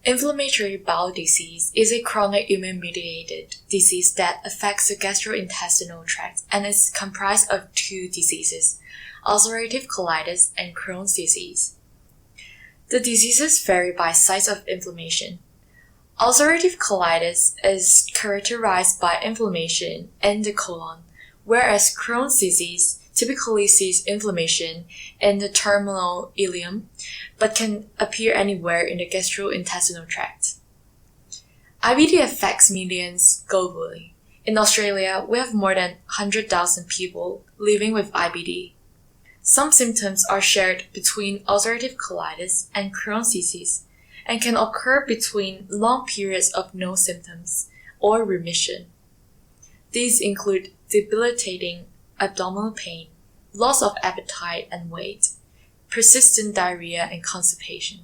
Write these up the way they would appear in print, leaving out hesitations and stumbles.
Inflammatory bowel disease is a chronic immune-mediated disease that affects the gastrointestinal tract and is comprised of two diseases, ulcerative colitis and Crohn's disease. The diseases vary by size of inflammation. Ulcerative colitis is characterized by inflammation in the colon, whereas Crohn's disease typically sees inflammation in the terminal ileum, but can appear anywhere in the gastrointestinal tract. IBD affects millions globally. In Australia, we have more than 100,000 people living with IBD. Some symptoms are shared between ulcerative colitis and Crohn's disease and can occur between long periods of no symptoms or remission. These include debilitating abdominal pain, loss of appetite and weight, persistent diarrhea, and constipation.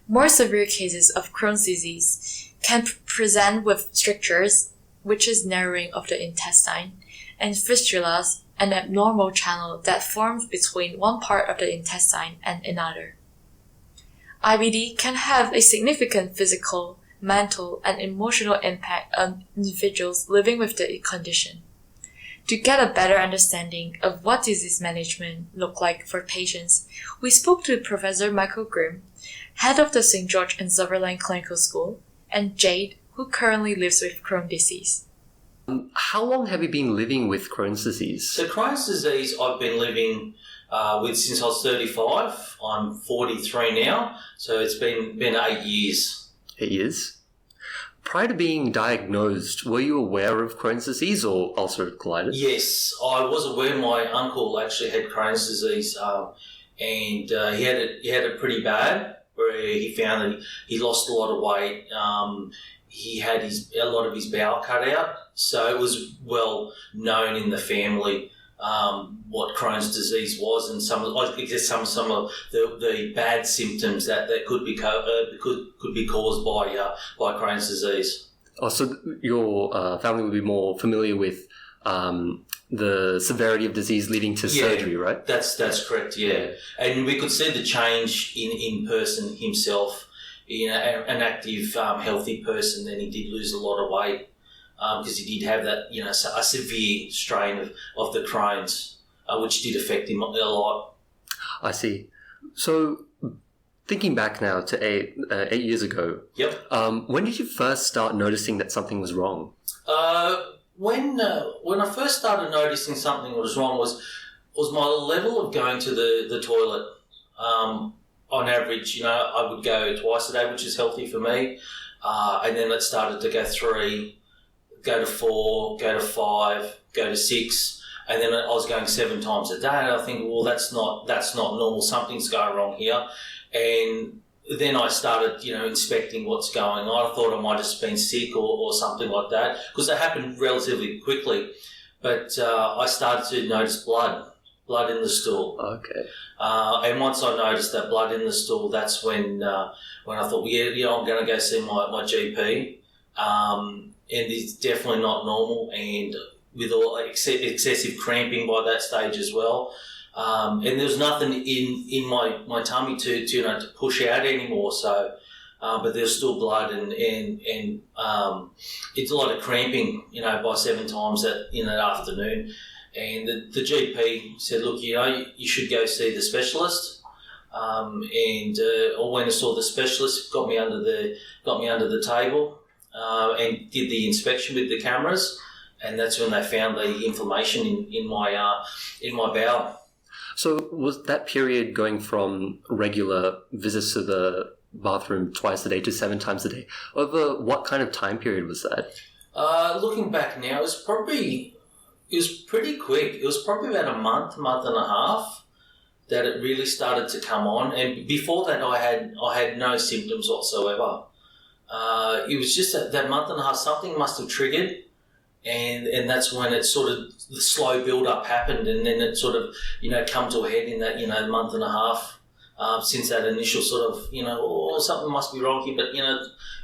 More severe cases of Crohn's disease can present with strictures, which is narrowing of the intestine, and fistulas, an abnormal channel that forms between one part of the intestine and another. IBD can have a significant physical, mental, and emotional impact on individuals living with the condition. To get a better understanding of what disease management look like for patients, we spoke to Professor Michael Grimm, head of the St. George and Sutherland Clinical School, and Jade, who currently lives with Crohn's disease. How long have you been living with Crohn's disease? So Crohn's disease I've been living with since I was 35. I'm 43 now, so it's been 8 years. 8 years? Prior to being diagnosed, were you aware of Crohn's disease or ulcerative colitis? Yes, I was aware. My uncle actually had Crohn's disease, and he had it pretty bad. Where he found that he lost a lot of weight. He had a lot of his bowel cut out, so it was well known in the family what Crohn's disease was, and some of the bad symptoms that could be caused by Crohn's disease. Oh, so your family would be more familiar with the severity of disease leading to surgery, right? That's correct. Yeah, and we could see the change in person himself. An active, healthy person, and he did lose a lot of weight. Because he did have that, a severe strain of the Crohn's, which did affect him a lot. I see. So, thinking back now to 8 years ago. Yep. When did you first start noticing that something was wrong? When I first started noticing something was wrong was my level of going to the toilet. On average, I would go twice a day, which is healthy for me, and then it started to go 3. Go to 4, go to 5, go to 6, and then I was going 7 times a day. And I think, well, that's not normal. Something's going wrong here. And then I started, inspecting what's going on. I thought I might have just been sick or something like that, because it happened relatively quickly. But I started to notice blood in the stool. Okay. And once I noticed that blood in the stool, that's when I thought, I'm going to go see my GP. And it's definitely not normal, and with all excessive cramping by that stage as well. And there was nothing in my tummy to push out anymore. So, but there's still blood, and it's a lot of cramping, by 7 times that afternoon. And the GP said, look, you should go see the specialist. And I went and saw the specialist, got me under the table. And did the inspection with the cameras, and that's when they found the inflammation in my bowel. So was that period going from regular visits to the bathroom twice a day to 7 times a day? Over what kind of time period was that? Looking back now, it was pretty quick. It was probably about a month and a half that it really started to come on, and before that I had no symptoms whatsoever. It was just that month and a half, something must have triggered, and that's when it sort of, the slow build-up happened, and then it sort of, come to a head in that, month and a half since that initial sort of, something must be wrong here, but,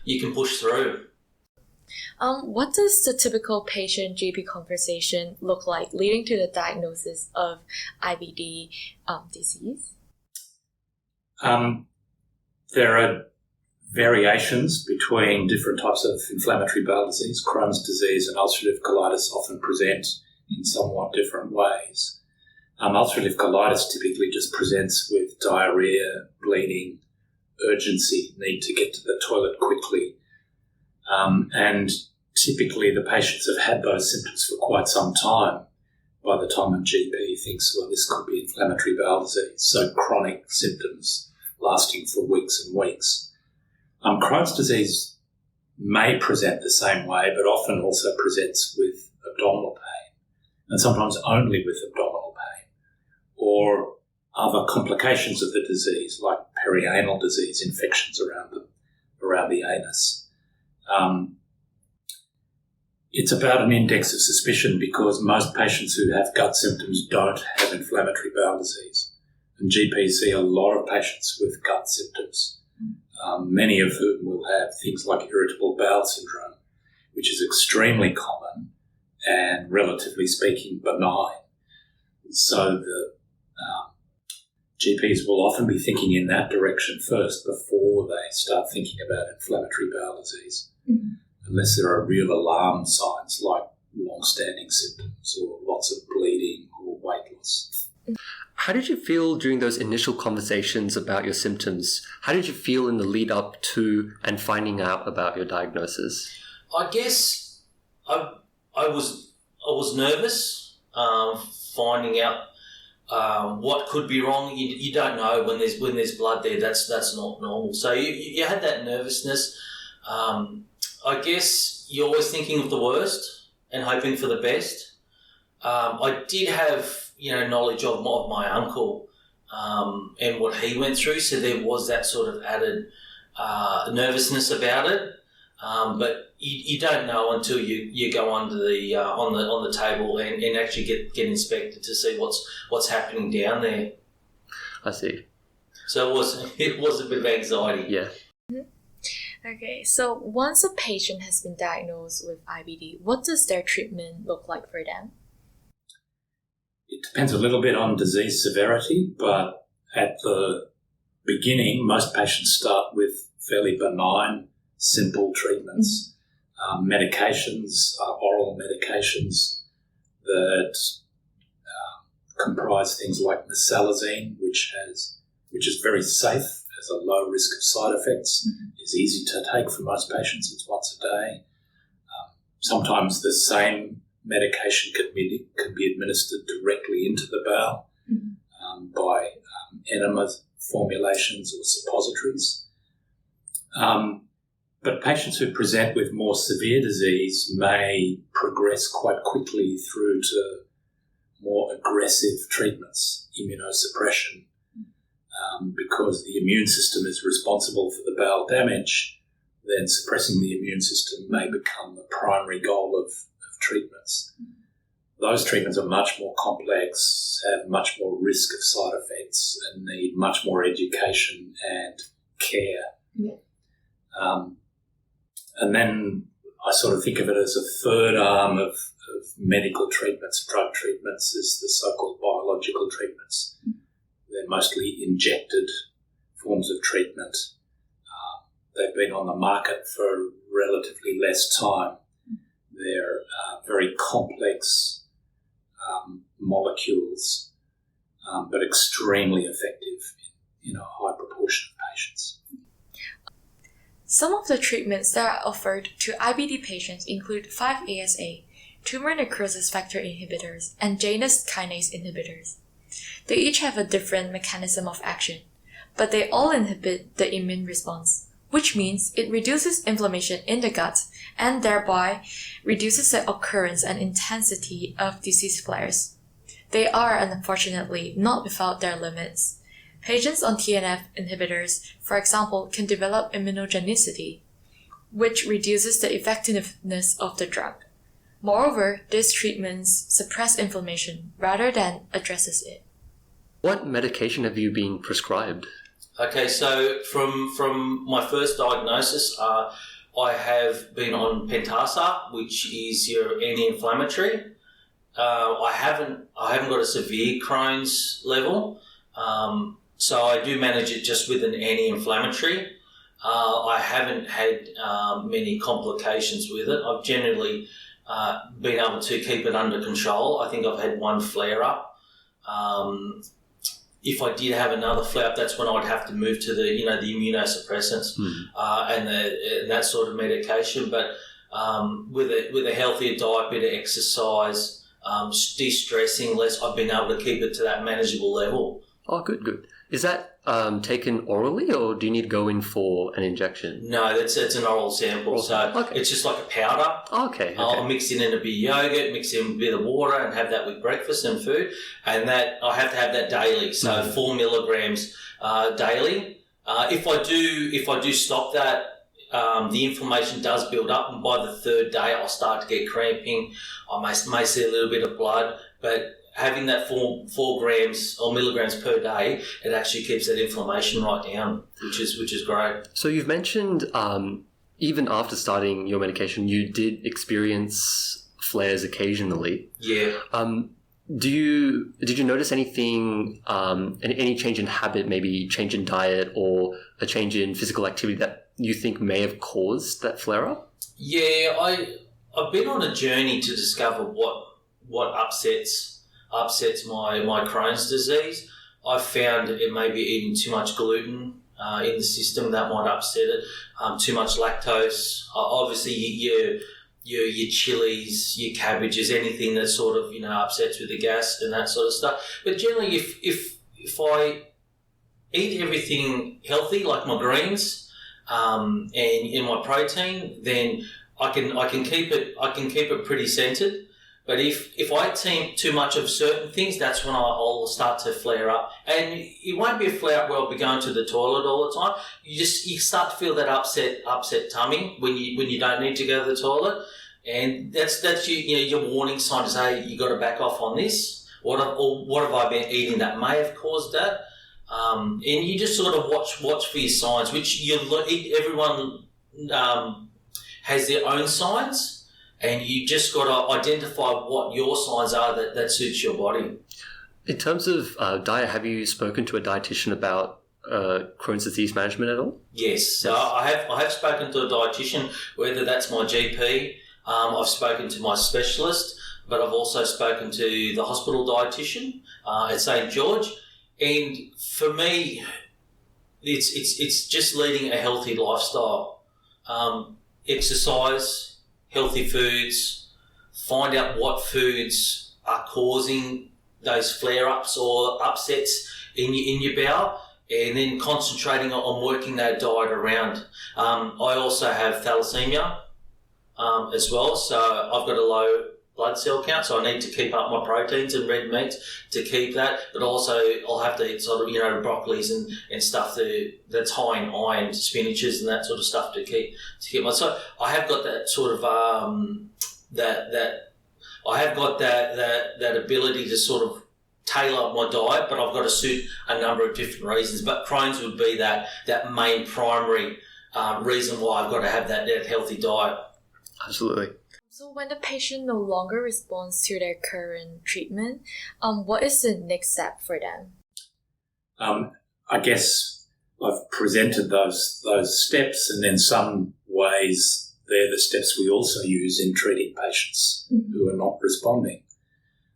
you can push through. What does the typical patient-GP conversation look like leading to the diagnosis of IBD disease? There are variations between different types of inflammatory bowel disease. Crohn's disease and ulcerative colitis often present in somewhat different ways. Ulcerative colitis typically just presents with diarrhea, bleeding, urgency, need to get to the toilet quickly. And typically the patients have had those symptoms for quite some time by the time a GP thinks, well, this could be inflammatory bowel disease. So chronic symptoms lasting for weeks and weeks. Crohn's disease may present the same way, but often also presents with abdominal pain, and sometimes only with abdominal pain, or other complications of the disease like perianal disease, infections around the anus. It's about an index of suspicion because most patients who have gut symptoms don't have inflammatory bowel disease. And GPs see a lot of patients with gut symptoms, many of whom will have things like irritable bowel syndrome, which is extremely common and, relatively speaking, benign. So the GPs will often be thinking in that direction first before they start thinking about inflammatory bowel disease, unless there are real alarm signs like long-standing symptoms or lots of bleeding or weight loss. How did you feel during those initial conversations about your symptoms? How did you feel in the lead up to and finding out about your diagnosis? I guess I was nervous, finding out what could be wrong. You don't know when there's blood there. That's not normal. So you had that nervousness. I guess you're always thinking of the worst and hoping for the best. I did have knowledge of my uncle and what he went through, so there was that sort of added nervousness about it. But you don't know until you go under the on the table and actually get inspected to see what's happening down there. I see. So it was a bit of anxiety. Yeah. Okay, so once a patient has been diagnosed with IBD, what does their treatment look like for them? It depends a little bit on disease severity, but at the beginning, most patients start with fairly benign, simple treatments, medications, oral medications that comprise things like mesalazine, which is very safe, has a low risk of side effects, is easy to take for most patients. It's once a day. Sometimes the same medication can be administered directly into the bowel by enema formulations or suppositories. But patients who present with more severe disease may progress quite quickly through to more aggressive treatments, immunosuppression, because the immune system is responsible for the bowel damage. Then suppressing the immune system may become the primary goal of treatments. Those treatments are much more complex, have much more risk of side effects, and need much more education and care. Yeah. And then I sort of think of it as a third arm of medical treatments, drug treatments, is the so-called biological treatments. They're mostly injected forms of treatment. They've been on the market for relatively less time. They're very complex molecules, but extremely effective in a high proportion of patients. Some of the treatments that are offered to IBD patients include 5-ASA, tumor necrosis factor inhibitors, and Janus kinase inhibitors. They each have a different mechanism of action, but they all inhibit the immune response, which means it reduces inflammation in the gut and thereby reduces the occurrence and intensity of disease flares. They are, unfortunately, not without their limits. Patients on TNF inhibitors, for example, can develop immunogenicity, which reduces the effectiveness of the drug. Moreover, these treatments suppress inflammation rather than addresses it. What medication have you been prescribed? Okay, so from my first diagnosis, I have been on Pentasa, which is your anti-inflammatory. I haven't got a severe Crohn's level, so I do manage it just with an anti-inflammatory. I haven't had many complications with it. I've generally been able to keep it under control. I think I've had one flare-up. If I did have another flare-up, that's when I'd have to move to the immunosuppressants and that sort of medication. But with a healthier diet, bit of exercise, de-stressing less, I've been able to keep it to that manageable level. Oh, good. Is that taken orally, or do you need to go in for an injection? No, it's an oral sample. So it's just like a powder. Okay. I'll mix it in a bit of yogurt, mix in a bit of water, and have that with breakfast and food. And that I have to have that daily. So 4 milligrams daily. If I do stop that, the inflammation does build up, and by the third day I'll start to get cramping. I may see a little bit of blood, but having that 4 grams or milligrams per day, it actually keeps that inflammation right down, which is great. So you've mentioned even after starting your medication, you did experience flares occasionally. Yeah. Did you notice anything, any change in habit, maybe change in diet or a change in physical activity that you think may have caused that flare-up? Yeah, I've been on a journey to discover what upsets my Crohn's disease. I've found it may be eating too much gluten in the system that might upset it. Too much lactose. Obviously, your chilies, your cabbages, anything that sort of upsets with the gas and that sort of stuff. But generally, if I eat everything healthy, like my greens and in my protein, then I can keep it pretty centered. But if I eat too much of certain things, that's when I'll start to flare up. And it won't be a flare up where I'll be going to the toilet all the time. You start to feel that upset tummy when you don't need to go to the toilet, and that's your warning sign to say you got to back off on this. What have I been eating that may have caused that? And you just sort of watch for your signs, which everyone has their own signs. And you just got to identify what your signs are that suits your body. In terms of diet, have you spoken to a dietitian about Crohn's disease management at all? Yes. I have spoken to a dietitian, whether that's my GP. I've spoken to my specialist, but I've also spoken to the hospital dietitian at St. George. And for me, it's just leading a healthy lifestyle. Exercise, healthy foods, find out what foods are causing those flare-ups or upsets in your bowel, and then concentrating on working that diet around. I also have thalassemia as well, so I've got a low blood cell count, so I need to keep up my proteins and red meats to keep that, but also I'll have to eat sort of, broccolis and stuff that's high in iron, spinaches and that sort of stuff to keep my, so I have got that sort of, that ability to sort of tailor my diet, but I've got to suit a number of different reasons, but Crohn's would be that main primary reason why I've got to have that healthy diet. Absolutely. So when the patient no longer responds to their current treatment, what is the next step for them? I guess I've presented those steps, and in some ways they're the steps we also use in treating patients who are not responding.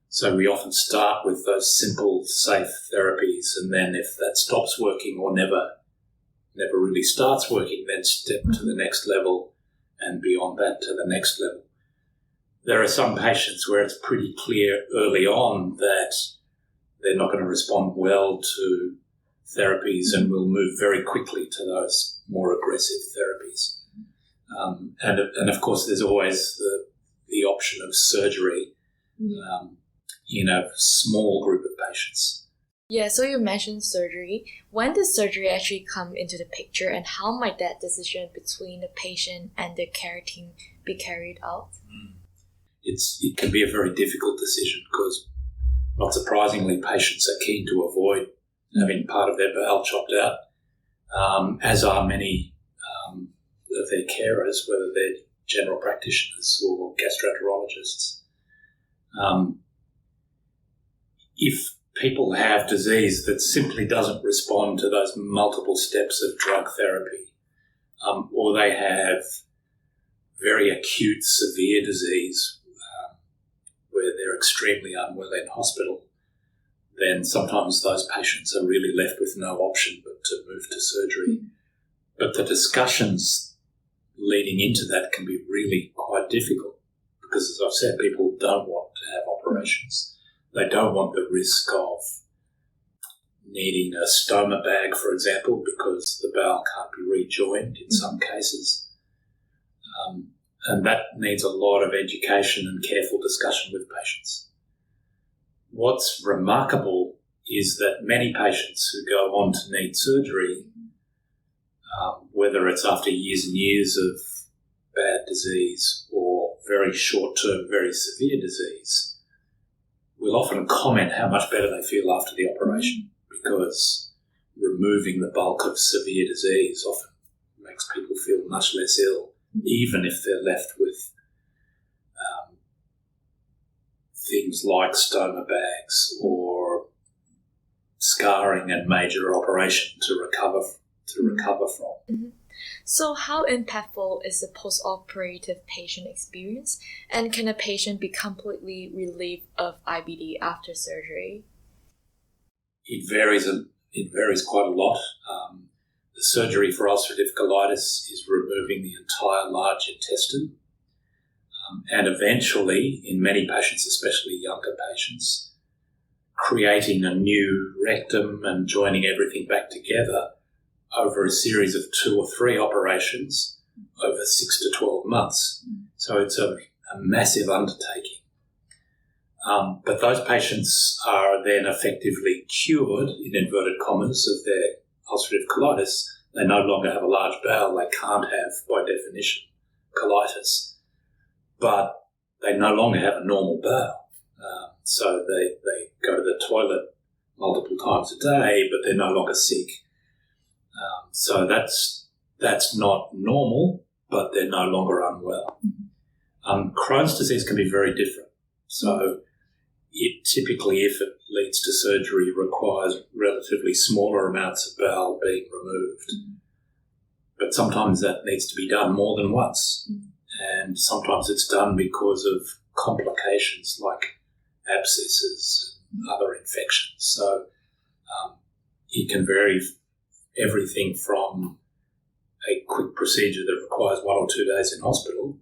So we often start with those simple, safe therapies, and then if that stops working or never really starts working, then step to the next level, and beyond that to the next level. There are some patients where it's pretty clear early on that they're not going to respond well to therapies and will move very quickly to those more aggressive therapies. And of course, there's always the option of surgery in a small group of patients. Yeah, so you mentioned surgery. When does surgery actually come into the picture, and how might that decision between the patient and the care team be carried out? It can be a very difficult decision because, not surprisingly, patients are keen to avoid having part of their bowel chopped out, as are many of their carers, whether they're general practitioners or gastroenterologists. If people have disease that simply doesn't respond to those multiple steps of drug therapy, or they have very acute, severe disease where they're extremely unwell in hospital, then sometimes those patients are really left with no option but to move to surgery. But the discussions leading into that can be really quite difficult because, as I've said, people don't want to have operations. They don't want the risk of needing a stoma bag, for example, because the bowel can't be rejoined in some cases. And that needs a lot of education and careful discussion with patients. What's remarkable is that many patients who go on to need surgery, whether it's after years and years of bad disease or very short-term, very severe disease, will often comment how much better they feel after the operation, because removing the bulk of severe disease often makes people feel much less ill, even if they're left with things like stoma bags or scarring and major operation to recover from. So how impactful is the post-operative patient experience, and can a patient be completely relieved of IBD after surgery? It varies quite a lot. The surgery for ulcerative colitis is removing the entire large intestine, and eventually, in many patients, especially younger patients, creating a new rectum and joining everything back together over a series of 2 or 3 operations over 6 to 12 months. So it's a massive undertaking. But those patients are then effectively cured, in inverted commas, of their ulcerative colitis. They no longer have a large bowel. They can't have, by definition, colitis. But they no longer have a normal bowel. So they go to the toilet multiple times a day, but they're no longer sick. So that's not normal, but they're no longer unwell. Crohn's disease can be very different. So it typically, if it leads to surgery, requires relatively smaller amounts of bowel being removed. But sometimes that needs to be done more than once. And sometimes it's done because of complications like abscesses and other infections. So it can vary everything from a quick procedure that requires 1 or 2 days in hospital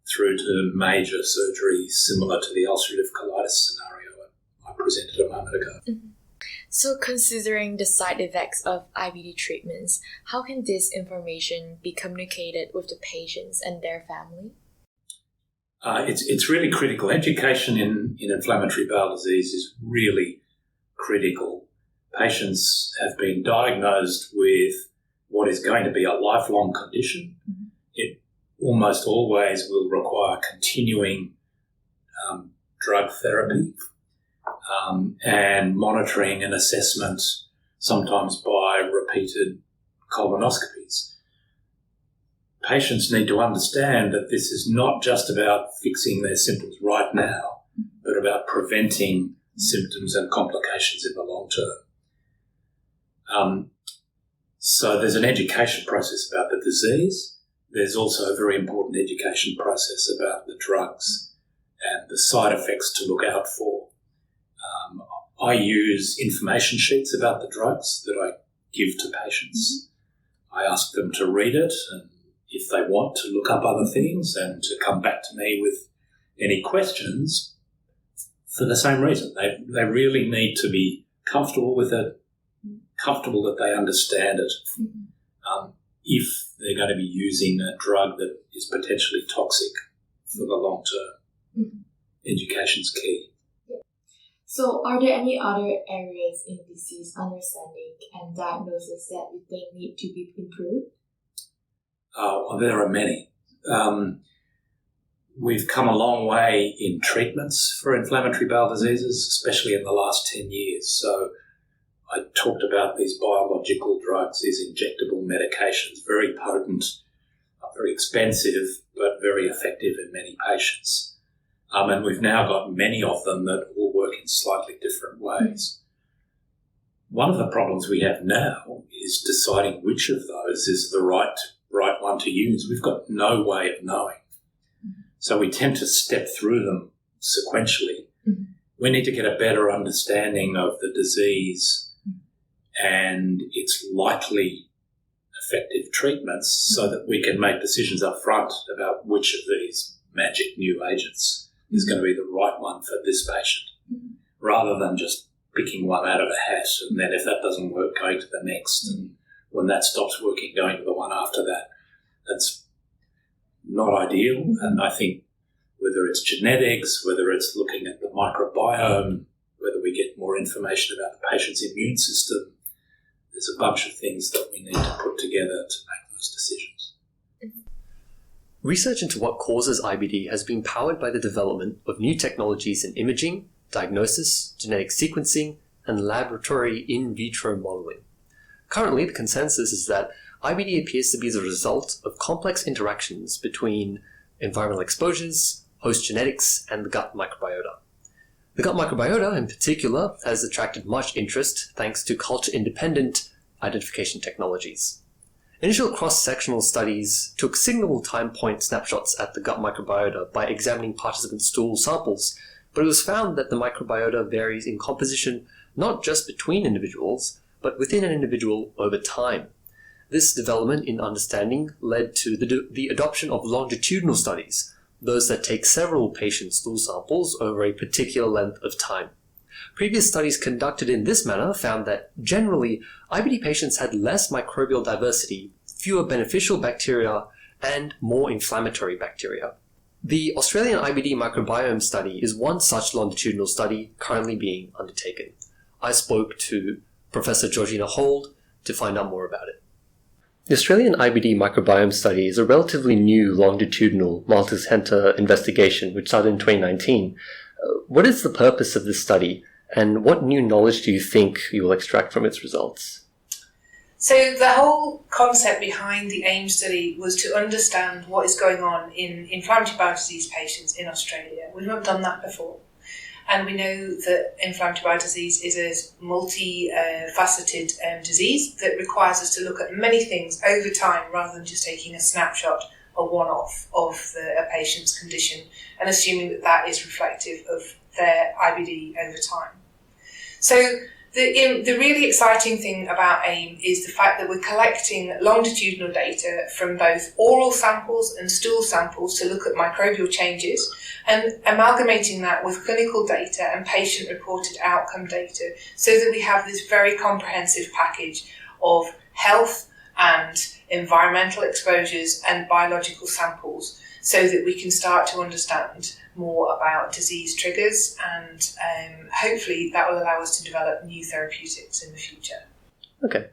through to major surgery similar to the ulcerative colitis scenario I presented a moment ago. So considering the side effects of IBD treatments, how can this information be communicated with the patients and their family? It's really critical. Education in inflammatory bowel disease is really critical. Patients have been diagnosed with what is going to be a lifelong condition. It almost always will require continuing drug therapy and monitoring and assessment, sometimes by repeated colonoscopies. Patients need to understand that this is not just about fixing their symptoms right now, but about preventing symptoms and complications in the long term. So there's an education process about the disease. There's also a very important education process about the drugs and the side effects to look out for. I use information sheets about the drugs that I give to patients. I ask them to read it, and if they want, to look up other things and to come back to me with any questions for the same reason. They really need to be comfortable with it, comfortable that they understand it. If they're going to be using a drug that is potentially toxic for the long term, education's key. So are there any other areas in disease understanding and diagnosis that you think need to be improved? There are many. We've come a long way in treatments for inflammatory bowel diseases, especially in the last 10 years. So I talked about these biological drugs, these injectable medications, very potent, very expensive, but very effective in many patients. And we've now got many of them that all work in slightly different ways. One of the problems we have now is deciding which of those is the right right one to use? We've got no way of knowing. So we tend to step through them sequentially. We need to get a better understanding of the disease and its likely effective treatments so that we can make decisions up front about which of these magic new agents is going to be the right one for this patient, rather than just picking one out of a hat and then if that doesn't work, going to the next. And when that stops working, going to the one after that. That's not ideal. And I think whether it's genetics, whether it's looking at the microbiome, whether we get more information about the patient's immune system, there's a bunch of things that we need to put together to make those decisions. Research into what causes IBD has been powered by the development of new technologies in imaging, diagnosis, genetic sequencing, and laboratory in vitro modeling. Currently, the consensus is that IBD appears to be the result of complex interactions between environmental exposures, host genetics, and the gut microbiota. The gut microbiota, in particular, has attracted much interest thanks to culture-independent identification technologies. Initial cross-sectional studies took signal time point snapshots at the gut microbiota by examining participant stool samples, but it was found that the microbiota varies in composition not just between individuals, but within an individual over time. This development in understanding led to the adoption of longitudinal studies, those that take several patient stool samples over a particular length of time. Previous studies conducted in this manner found that generally IBD patients had less microbial diversity, fewer beneficial bacteria, and more inflammatory bacteria. The Australian IBD microbiome study is one such longitudinal study currently being undertaken. I spoke to Professor Georgina Hold to find out more about it. The Australian IBD microbiome study is a relatively new longitudinal multi-centre investigation which started in 2019. What is the purpose of this study, and what new knowledge do you think you will extract from its results? So the whole concept behind the AIM study was to understand what is going on in inflammatory bowel disease patients in Australia. We've not done that before. And we know that inflammatory bowel disease is a multi-faceted disease that requires us to look at many things over time rather than just taking a snapshot or one-off of a patient's condition and assuming that that is reflective of their IBD over time. So the really exciting thing about AIM is the fact that we're collecting longitudinal data from both oral samples and stool samples to look at microbial changes and amalgamating that with clinical data and patient-reported outcome data so that we have this very comprehensive package of health and environmental exposures and biological samples so that we can start to understand more about disease triggers and hopefully that will allow us to develop new therapeutics in the future. Okay.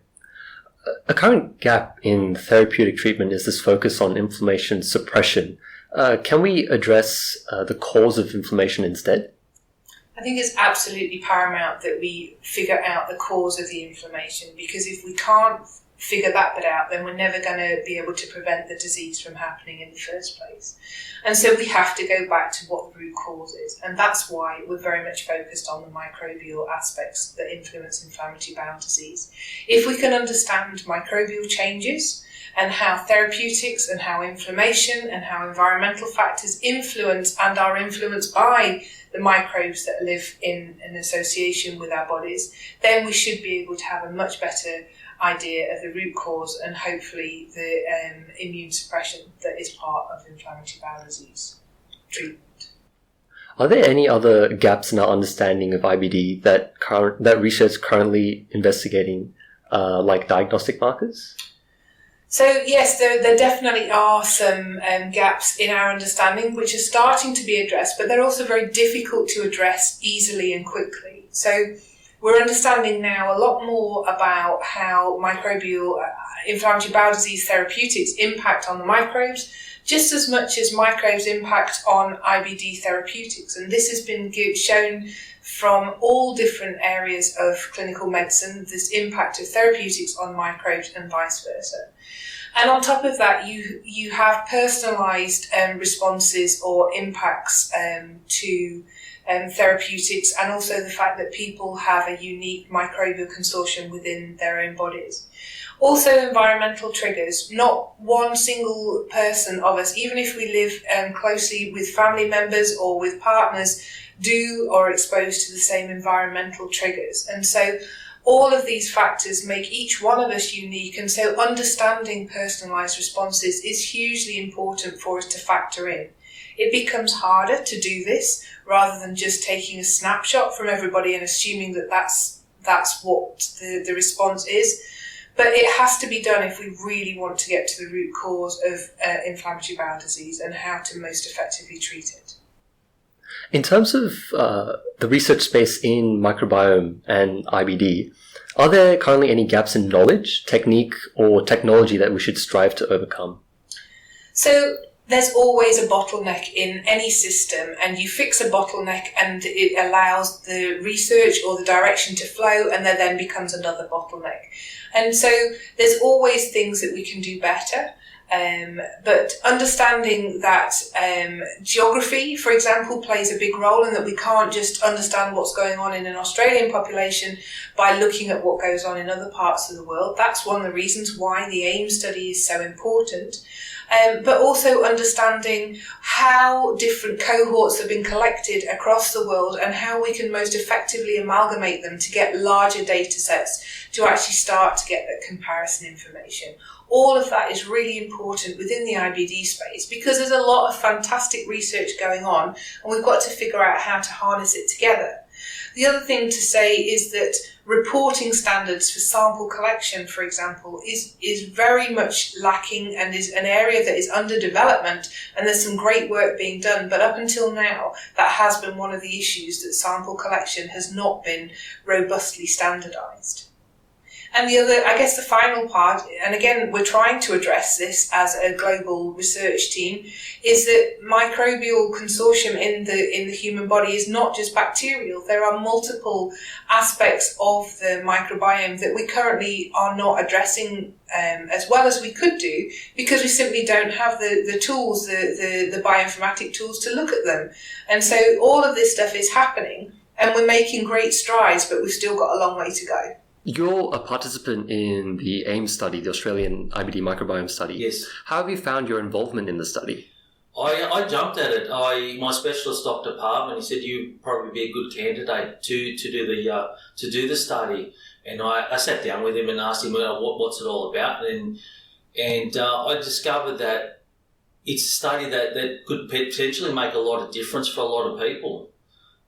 A current gap in therapeutic treatment is this focus on inflammation suppression. Can we address the cause of inflammation instead? I think it's absolutely paramount that we figure out the cause of the inflammation, because if we can't figure that bit out, then we're never going to be able to prevent the disease from happening in the first place. And so we have to go back to what the root cause is. And that's why we're very much focused on the microbial aspects that influence inflammatory bowel disease. If we can understand microbial changes and how therapeutics and how inflammation and how environmental factors influence and are influenced by the microbes that live in an association with our bodies, then we should be able to have a much better idea of the root cause and hopefully the immune suppression that is part of inflammatory bowel disease treatment. Are there any other gaps in our understanding of IBD that research is currently investigating, like diagnostic markers? So yes, there definitely are some gaps in our understanding which are starting to be addressed, but they're also very difficult to address easily and quickly. So we're understanding now a lot more about how microbial inflammatory bowel disease therapeutics impact on the microbes, just as much as microbes impact on IBD therapeutics. And this has been shown from all different areas of clinical medicine, this impact of therapeutics on microbes and vice versa. And on top of that, you have personalised responses or impacts to therapeutics, and also the fact that people have a unique microbial consortium within their own bodies. Also environmental triggers. Not one single person of us, even if we live closely with family members or with partners, do or are exposed to the same environmental triggers. And so all of these factors make each one of us unique, and so understanding personalised responses is hugely important for us to factor in. It becomes harder to do this rather than just taking a snapshot from everybody and assuming that that's what the response is. But it has to be done if we really want to get to the root cause of inflammatory bowel disease and how to most effectively treat it. In terms of the research space in microbiome and IBD, are there currently any gaps in knowledge, technique, or technology that we should strive to overcome? So there's always a bottleneck in any system, and you fix a bottleneck and it allows the research or the direction to flow, and there then becomes another bottleneck. And so there's always things that we can do better. But understanding that geography, for example, plays a big role, and that we can't just understand what's going on in an Australian population by looking at what goes on in other parts of the world. That's one of the reasons why the AIM study is so important. But also understanding how different cohorts have been collected across the world and how we can most effectively amalgamate them to get larger data sets to actually start to get that comparison information. All of that is really important within the IBD space because there's a lot of fantastic research going on, and we've got to figure out how to harness it together. The other thing to say is that reporting standards for sample collection, for example, is very much lacking and is an area that is under development, and there's some great work being done. But up until now, that has been one of the issues, that sample collection has not been robustly standardised. And the other, I guess the final part, and again, we're trying to address this as a global research team, is that microbial consortium in the human body is not just bacterial. There are multiple aspects of the microbiome that we currently are not addressing as well as we could do, because we simply don't have the tools, the bioinformatic tools to look at them. And so all of this stuff is happening, and we're making great strides, but we've still got a long way to go. You're a participant in the AIM study, the Australian IBD microbiome study. Yes. How have you found your involvement in the study? I jumped at it. My specialist, Dr. Parman, he said you'd probably be a good candidate to do the study. And I sat down with him and asked him what's it all about. And I discovered that it's a study that could potentially make a lot of difference for a lot of people.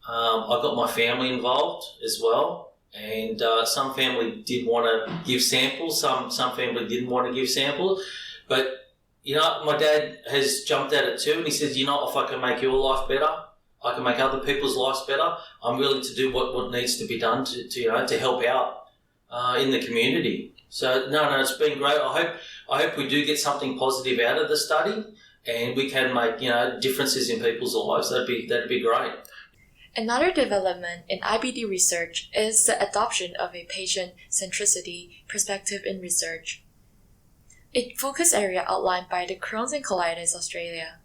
I got my family involved as well. And some family did want to give samples, some family didn't want to give samples. But, my dad has jumped at it too, and he says, if I can make your life better, I can make other people's lives better, I'm willing to do what needs to be done to help out in the community. So, no, it's been great. I hope we do get something positive out of the study, and we can make, differences in people's lives. That'd be great. Another development in IBD research is the adoption of a patient centricity perspective in research. A focus area outlined by the Crohn's and Colitis Australia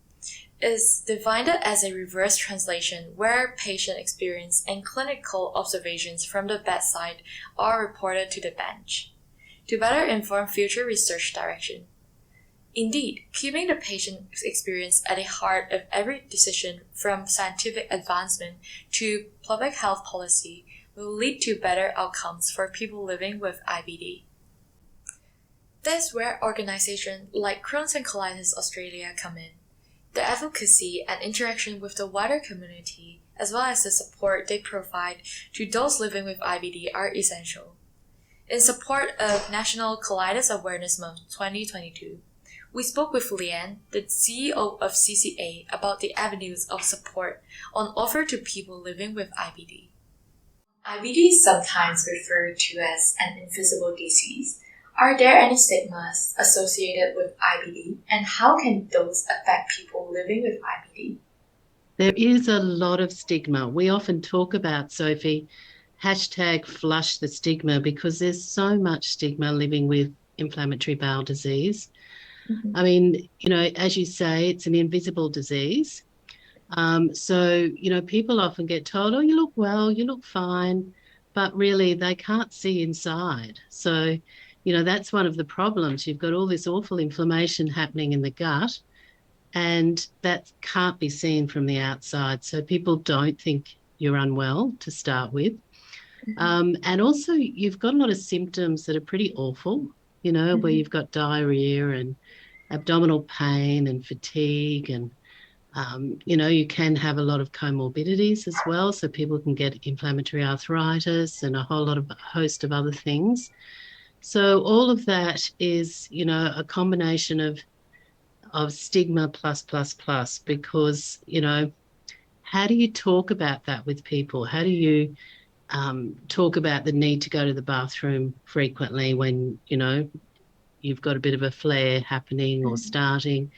is defined as a reverse translation where patient experience and clinical observations from the bedside are reported to the bench to better inform future research direction. Indeed, keeping the patient experience at the heart of every decision from scientific advancement to public health policy will lead to better outcomes for people living with IBD. That's where organizations like Crohn's and Colitis Australia come in. The advocacy and interaction with the wider community, as well as the support they provide to those living with IBD, are essential. In support of National Colitis Awareness Month 2022, we spoke with Leanne, the CEO of CCA, about the avenues of support on offer to people living with IBD. IBD is sometimes referred to as an invisible disease. Are there any stigmas associated with IBD, and how can those affect people living with IBD? There is a lot of stigma. We often talk about, Sophie, #flush the stigma, because there's so much stigma living with inflammatory bowel disease. Mm-hmm. I mean, as you say, it's an invisible disease. So, people often get told, oh, you look well, you look fine, but really they can't see inside. So, that's one of the problems. You've got all this awful inflammation happening in the gut, and that can't be seen from the outside. So people don't think you're unwell to start with. And also, you've got a lot of symptoms that are pretty awful, where you've got diarrhea and abdominal pain and fatigue and you can have a lot of comorbidities as well. So people can get inflammatory arthritis and a host of other things. So all of that is, a combination of stigma plus, because, how do you talk about that with people? How do you talk about the need to go to the bathroom frequently when, you've got a bit of a flare happening or starting?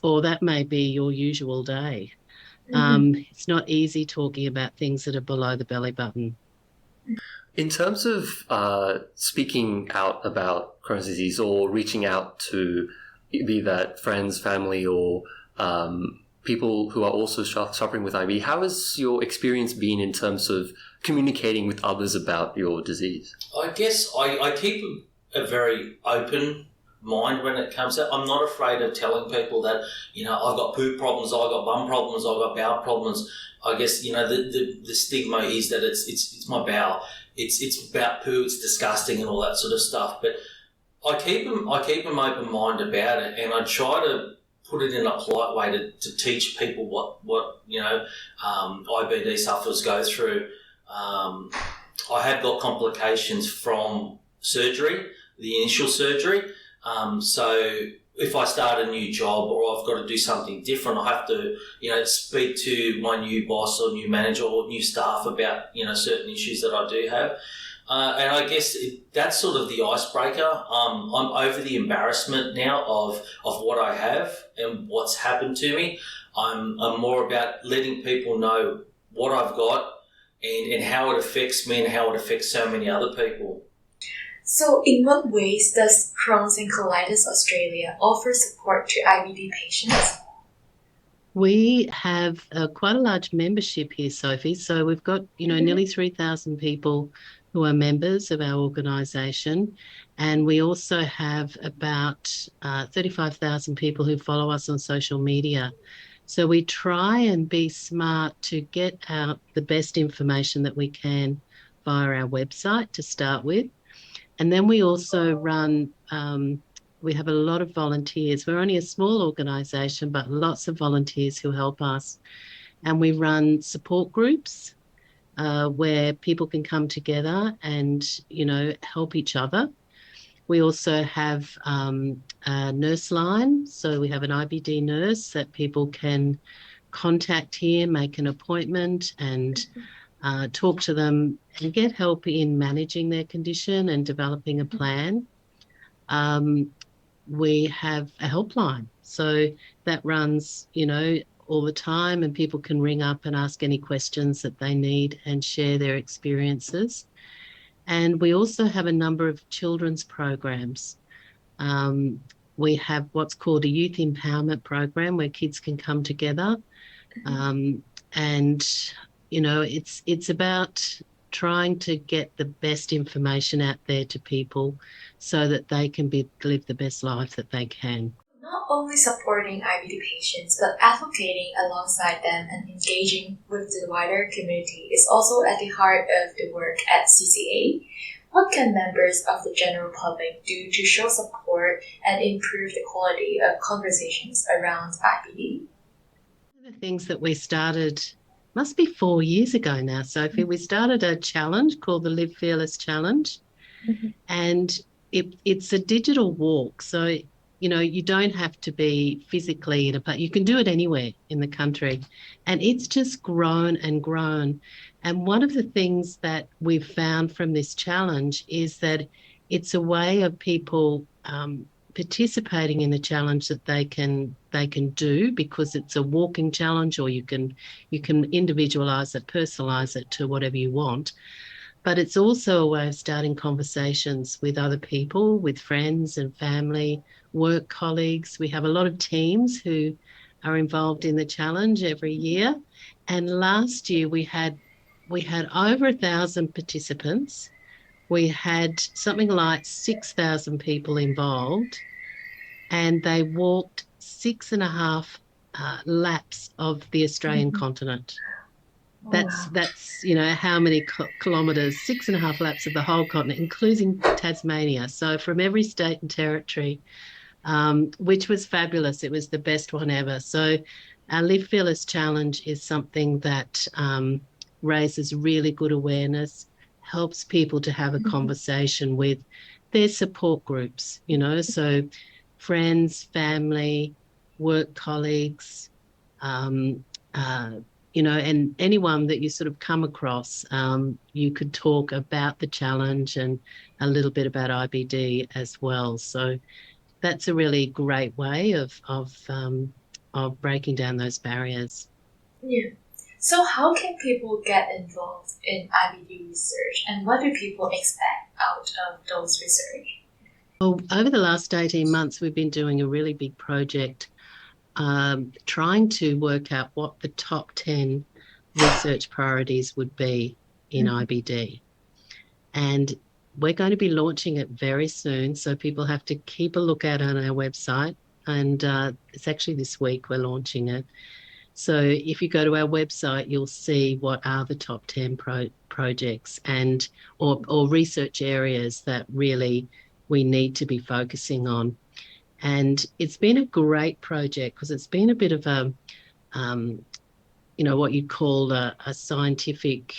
Or that may be your usual day. It's not easy talking about things that are below the belly button. In terms of speaking out about Crohn's disease or reaching out to be that friends, family, or people who are also suffering with IBD, how has your experience been in terms of communicating with others about your disease? I guess I keep a very open mind when it comes to. I'm not afraid of telling people that, I've got poo problems, I've got bum problems, I've got bowel problems. I guess, the stigma is that it's my bowel. It's about poo, it's disgusting and all that sort of stuff. But I keep them open mind about it, and I try to put it in a polite way to teach people what IBD sufferers go through. I have got complications from surgery, the initial surgery. So if I start a new job or I've got to do something different, I have to, speak to my new boss or new manager or new staff about, certain issues that I do have. And I guess that's sort of the icebreaker. I'm over the embarrassment now of what I have and what's happened to me. I'm more about letting people know what I've got and how it affects me and how it affects so many other people. So in what ways does Crohn's and Colitis Australia offer support to IBD patients? We have quite a large membership here, Sophie. So we've got, nearly 3,000 people who are members of our organisation. And we also have about 35,000 people who follow us on social media. So we try and be smart to get out the best information that we can via our website to start with. And then we also run, we have a lot of volunteers. We're only a small organisation, but lots of volunteers who help us. And we run support groups where people can come together and, help each other. We also have a nurse line. So we have an IBD nurse that people can contact here, make an appointment and talk to them and get help in managing their condition and developing a plan. We have a helpline. So that runs, all the time, and people can ring up and ask any questions that they need and share their experiences. And we also have a number of children's programs. We have what's called a youth empowerment program where kids can come together. And, it's about trying to get the best information out there to people so that they can live the best life that they can. Not only supporting IBD patients, but advocating alongside them and engaging with the wider community is also at the heart of the work at CCA. What can members of the general public do to show support and improve the quality of conversations around IBD? One of the things that we started must be 4 years ago now, Sophie. We started a challenge called the Live Fearless Challenge. And it's a digital walk. So, you don't have to be physically in a place. You can do it anywhere in the country. And it's just grown and grown. And one of the things that we've found from this challenge is that it's a way of people participating in the challenge that they can do, because it's a walking challenge, or you can individualize it, personalize it to whatever you want. But it's also a way of starting conversations with other people, with friends and family, work colleagues. We have a lot of teams who are involved in the challenge every year. And last year we had over 1,000 participants. We had something like 6,000 people involved, and they walked 6.5 laps of the Australian continent. That's how many kilometres, 6.5 laps of the whole continent, including Tasmania. So from every state and territory, which was fabulous. It was the best one ever. So our Live Fearless Challenge is something that raises really good awareness, helps people to have a conversation with their support groups, so friends, family, work colleagues, and anyone that you sort of come across, you could talk about the challenge and a little bit about IBD as well. So that's a really great way of breaking down those barriers. Yeah. So how can people get involved in IBD research, and what do people expect out of those research? Well, over the last 18 months, we've been doing a really big project trying to work out what the top 10 research priorities would be in IBD. And we're going to be launching it very soon, so people have to keep a lookout on our website. And it's actually this week we're launching it. So if you go to our website, you'll see what are the top 10 projects or research areas that really we need to be focusing on. And it's been a great project because it's been a bit of a, what you'd call a scientific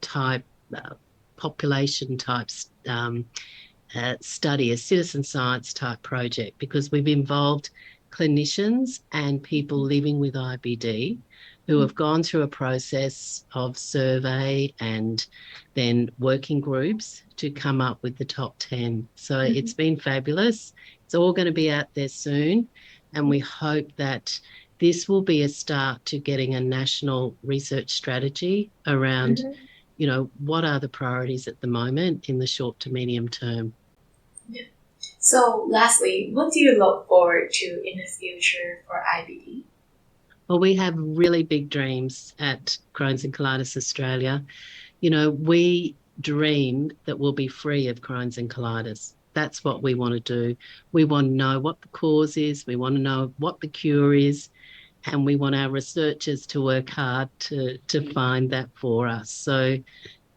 type, population type study, a citizen science type project, because we've involved clinicians and people living with IBD who have gone through a process of survey and then working groups to come up with the top 10. So it's been fabulous. It's all going to be out there soon, and we hope that this will be a start to getting a national research strategy around, what are the priorities at the moment in the short to medium term. Yeah. So lastly, what do you look forward to in the future for IBD? Well, we have really big dreams at Crohn's and Colitis Australia. We dream that we'll be free of Crohn's and Colitis. That's what we want to do. We want to know what the cause is. We want to know what the cure is. And we want our researchers to work hard to find that for us. So,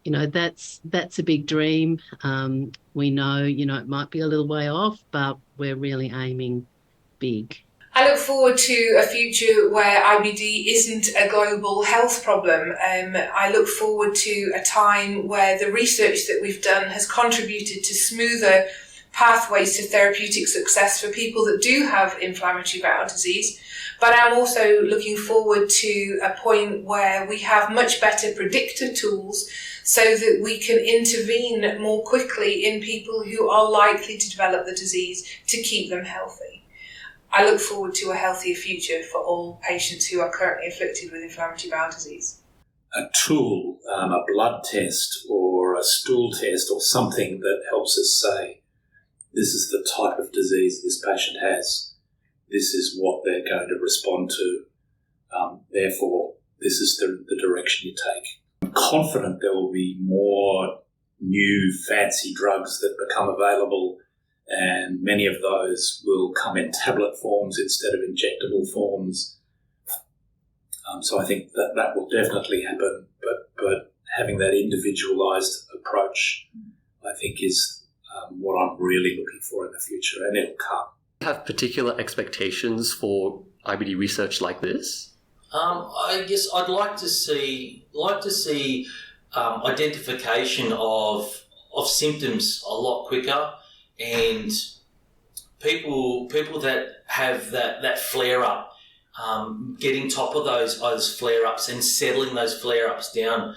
that's a big dream. We know, it might be a little way off, but we're really aiming big. I look forward to a future where IBD isn't a global health problem. I look forward to a time where the research that we've done has contributed to smoother pathways to therapeutic success for people that do have inflammatory bowel disease. But I'm also looking forward to a point where we have much better predictor tools so that we can intervene more quickly in people who are likely to develop the disease to keep them healthy. I look forward to a healthier future for all patients who are currently afflicted with inflammatory bowel disease. A tool, a blood test or a stool test or something that helps us say, this is the type of disease this patient has. This is what they're going to respond to. Therefore, this is the direction you take. I'm confident there will be more new fancy drugs that become available, and many of those will come in tablet forms instead of injectable forms. So I think that will definitely happen, but having that individualised approach, I think, is what I'm really looking for in the future, and it'll come. Have particular expectations for IBD research like this? I guess I'd like to see identification of symptoms a lot quicker, and people that have that flare up, getting top of those flare ups and settling those flare ups down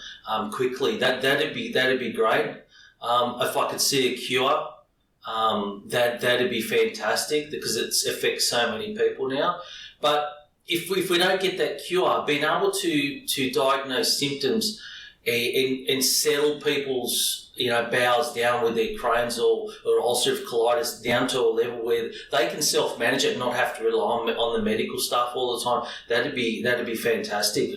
quickly. That'd be great. If I could see a cure, that'd be fantastic, because it affects so many people now. But if we don't get that cure, being able to diagnose symptoms and settle people's bowels down with their Crohn's or ulcerative colitis down to a level where they can self-manage it and not have to rely on the medical stuff all the time. That'd be fantastic.